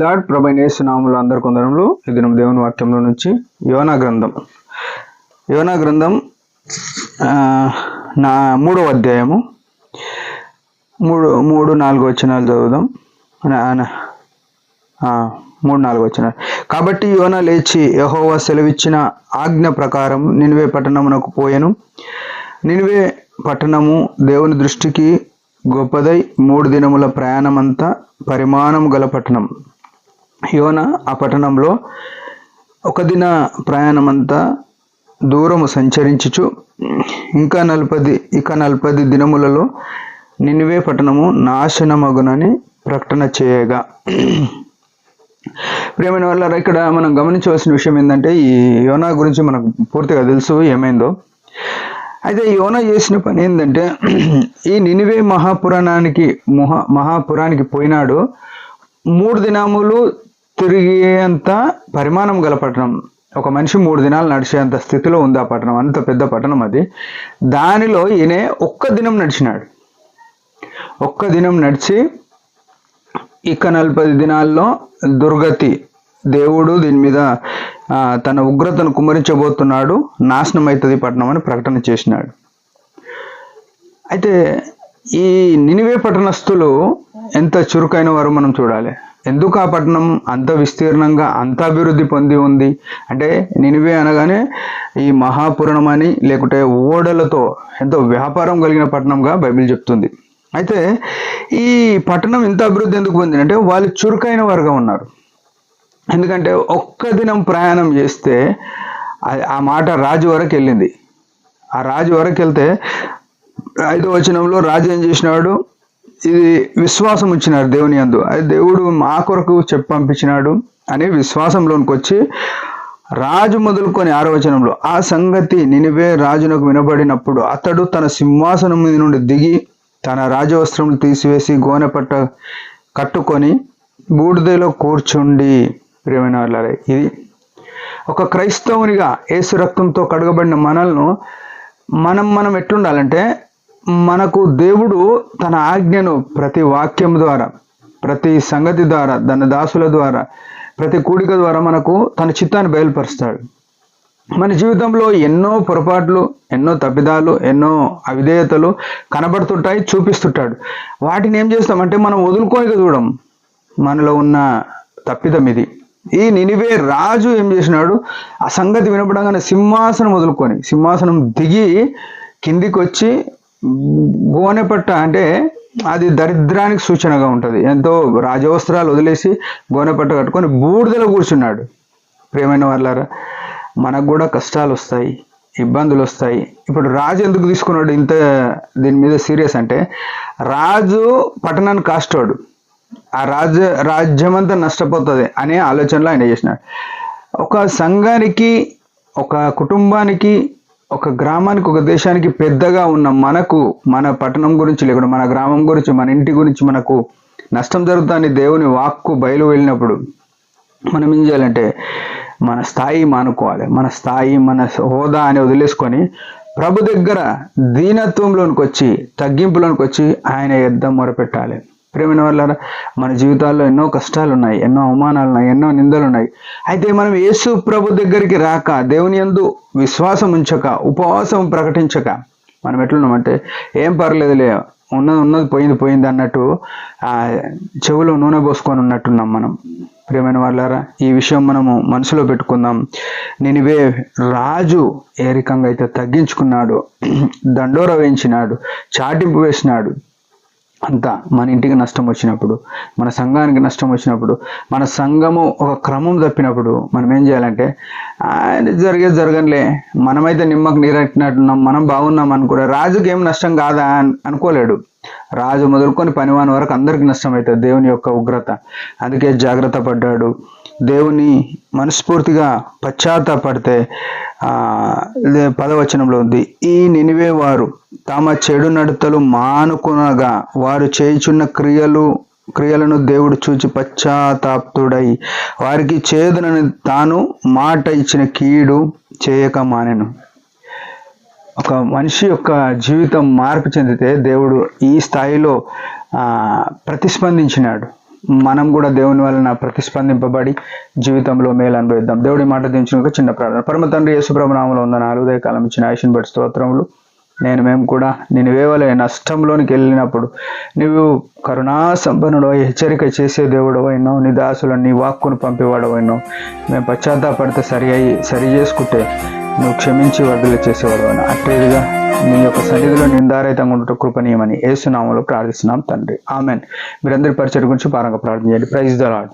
Lord ప్రభు యేసు నామములో అందరి కొందరంలో ఈ దినం దేవుని వాక్యంలో నుంచి యోనా గ్రంథం నా 3వ అధ్యాయము 3-4 వచనాలు చదువుదాం. 3-4 వచనాలు. కాబట్టి యోనా లేచి యెహోవా సెలవిచ్చిన ఆజ్ఞ ప్రకారం నినివే పట్టణమునకు పోయెను. నినివే పట్టణము దేవుని దృష్టికి గొప్పదై 3 దినముల ప్రయాణమంతా పరిమాణం గల పట్టణం. యోనా ఆ పట్టణంలో 1 దిన ప్రయాణమంతా దూరము సంచరించుచు ఇంకా 40 దినములలో నినివే పట్టణము నాశనమగునని ప్రకటన చేయగా. ప్రియమైన వాళ్ళారా, ఇక్కడ మనం గమనించవలసిన విషయం ఏంటంటే, ఈ యోనా గురించి మనకు పూర్తిగా తెలుసు ఏమైందో. అయితే యోనా చేసిన పని ఏంటంటే, ఈ నినివే మహాపురానికి పోయినాడు. 3 దినములు తిరిగేంత పరిమాణం గల పట్టణం. ఒక మనిషి 3 దినాలు నడిచేంత స్థితిలో ఉంది ఆ పట్టణం. అంత పెద్ద పట్టణం అది. దానిలో ఈయన 1 దినం నడిచినాడు. 1 దినం నడిచి ఇక 40 దినాల్లో దుర్గతి, దేవుడు దీని మీద తన ఉగ్రతను కుమ్మరించబోతున్నాడు, నాశనం అవుతుంది పట్టణం అని ప్రకటన చేసినాడు. అయితే ఈ నినివే పట్టణస్థులు ఎంత చురుకైన వారు మనం చూడాలి. ఎందుకు ఆ పట్టణం అంత విస్తీర్ణంగా అంత అభివృద్ధి పొంది ఉంది అంటే, నినివే అనగానే ఈ మహాపురాణం అని, లేకుంటే ఓడలతో ఎంతో వ్యాపారం కలిగిన పట్టణంగా బైబిల్ చెప్తుంది. అయితే ఈ పట్టణం ఇంత అభివృద్ధి ఎందుకు పొందింది అంటే, వాళ్ళు చురుకైన వారుగా ఉన్నారు. ఎందుకంటే 1 దినం ప్రయాణం చేస్తే ఆ మాట రాజు వరకు వెళ్ళింది. ఆ రాజు వరకు వెళ్తే 5వ వచనంలో రాజు ఏం చేసినాడు, ఇది విశ్వాసం ఉంచినాడు దేవుని యందు, అది దేవుడు మా కొరకు పంపించినాడు అని విశ్వాసంలోనికి వచ్చి రాజు మొదలుకొని 6వ వచనంలో ఆ సంగతి నినివే రాజునకు వినబడినప్పుడు అతడు తన సింహాసనం మీద నుండి దిగి తన రాజవస్త్రములు తీసివేసి గోనె పట్ట కట్టుకొని బూడిదలో కూర్చుండి. ప్రియమైన వాళ్ళారా, ఇది ఒక క్రైస్తవునిగా యేసు రక్తంతో కడగబడిన మనల్ని మనం ఎట్లుండాలంటే, మనకు దేవుడు తన ఆజ్ఞను ప్రతి వాక్యం ద్వారా, ప్రతి సంగతి ద్వారా, తన దాసుల ద్వారా, ప్రతి కూడిక ద్వారా మనకు తన చిత్తాన్ని బయలుపరుస్తాడు. మన జీవితంలో ఎన్నో పొరపాట్లు, ఎన్నో తప్పిదాలు, ఎన్నో అవిధేయతలు కనబడుతుంటాయి, చూపిస్తుంటాడు. వాటిని ఏం చేస్తామంటే మనం వదులుకోనిక చూడం. మనలో ఉన్న తప్పిదం ఇది. ఈ నినివే రాజు ఏం చేసినాడు, ఆ సంగతి వినపడంగానే సింహాసనం దిగి కిందికి వచ్చి గోనెపట్ట, అంటే అది దరిద్రానికి సూచనగా ఉంటుంది, ఎంతో రాజవస్త్రాలు వదిలేసి గోనెపట్ట కట్టుకొని బూడిదలో కూర్చున్నాడు. ప్రియమైన వాళ్ళారా, మనకు కూడా కష్టాలు వస్తాయి, ఇబ్బందులు వస్తాయి. ఇప్పుడు రాజు ఎందుకు తీసుకున్నాడు ఇంత దీని మీద సీరియస్ అంటే, రాజు పట్టణాన్ని కాస్తాడు, ఆ రాజ్యమంతా నష్టపోతుంది అనే ఆలోచనలో ఆయన చేసినాడు. ఒక సంఘానికి, ఒక కుటుంబానికి, ఒక గ్రామానికి, ఒక దేశానికి పెద్దగా ఉన్న మనకు, మన పట్టణం గురించి, లేకుండా మన గ్రామం గురించి, మన ఇంటి గురించి మనకు నష్టం జరుగుతుందని దేవుని వాక్కు బయలు వెళ్ళినప్పుడు మనం ఏం చేయాలంటే, మన స్థాయి మానుకోవాలి. మన స్థాయి, మన హోదా అని వదిలేసుకొని ప్రభు దగ్గర దీనత్వంలోనికి వచ్చి, తగ్గింపులోనికి వచ్చి ఆయన యుద్ధం మొరపెట్టాలి. ప్రియమైన వాళ్ళారా, మన జీవితాల్లో ఎన్నో కష్టాలు ఉన్నాయి, ఎన్నో అవమానాలు ఉన్నాయి, ఎన్నో నిందలు ఉన్నాయి. అయితే మనం యేసు ప్రభు దగ్గరికి రాక, దేవుని యందు విశ్వాసం ఉంచక, ఉపవాసం ప్రకటించక మనం ఎట్లున్నామంటే, ఏం పర్లేదులే, ఉన్నది పోయింది అన్నట్టు చెవులో నూనె పోసుకొని ఉన్నట్టున్నాం మనం. ప్రియమైన వాళ్ళారా, ఈ విషయం మనము మనసులో పెట్టుకుందాం. నినివే రాజు ఏ రకంగా అయితే తగ్గించుకున్నాడు, దండోర వేయించినాడు, చాటింపు వేసినాడు, అంతా మన ఇంటికి నష్టం వచ్చినప్పుడు, మన సంఘానికి నష్టం వచ్చినప్పుడు, మన సంఘము ఒక క్రమం తప్పినప్పుడు మనం ఏం చేయాలంటే, జరగనులే, మనమైతే నిమ్మకు నీరెట్టినట్టున్నాం, మనం బాగున్నాం అనుకో. రాజుకి ఏం నష్టం కాదా అనుకోలేడు. రాజు మొదలుకొని పనివాని వరకు అందరికీ నష్టం అవుతుంది, దేవుని యొక్క ఉగ్రత. అందుకే జాగ్రత్త పడ్డాడు. దేవుని మనస్ఫూర్తిగా పశ్చాత్తాపడితే 10వ వచనంలో ఉంది, ఈ నినివే వారు తమ చెడు నడతలు మానుకునగా వారు చేయుచున్న క్రియలను దేవుడు చూచి పశ్చాత్తాప్తుడై వారికి చేదునని తాను మాట ఇచ్చిన కీడు చేయక మానెను. ఒక మనిషి యొక్క జీవితం మార్పు చెందితే దేవుడు ఈ స్థాయిలో ప్రతిస్పందించినాడు. మనం కూడా దేవుని వలన ప్రతిస్పందింపబడి జీవితంలో మేలు అనుభవిద్దాం. దేవుడి మాట దించిన చిన్న ప్రార్థన. పరమ తండ్రి యేసుప్రభు నామములో వందనాలు. ఉదయకాలం ఇచ్చిన ఆయుష్ని బట్టి స్తోత్రములు. మేము కూడా నినివేవలే నష్టంలోనికి వెళ్ళినప్పుడు నువ్వు కరుణా సంపన్నుడు హెచ్చరిక చేసే దేవుడు అయినావు. నీ దాసులను నీ వాక్కును పంపేవాడు అయినావు. మేము పశ్చాత్తాపడితే సరి చేసుకుంటే నువ్వు క్షమించి వదిలి చేసేవాడు అయినా. అట్లేదుగా నీ యొక్క సన్నిధిలో నిందారహితంగా ఉండటం కృపణీయమని యేసు నామములో ప్రార్థిస్తున్నాం తండ్రి. ఆమెన్. మీరందరి పరిచయం గురించి పారంగా ప్రార్థన చేయండి. Praise the lord.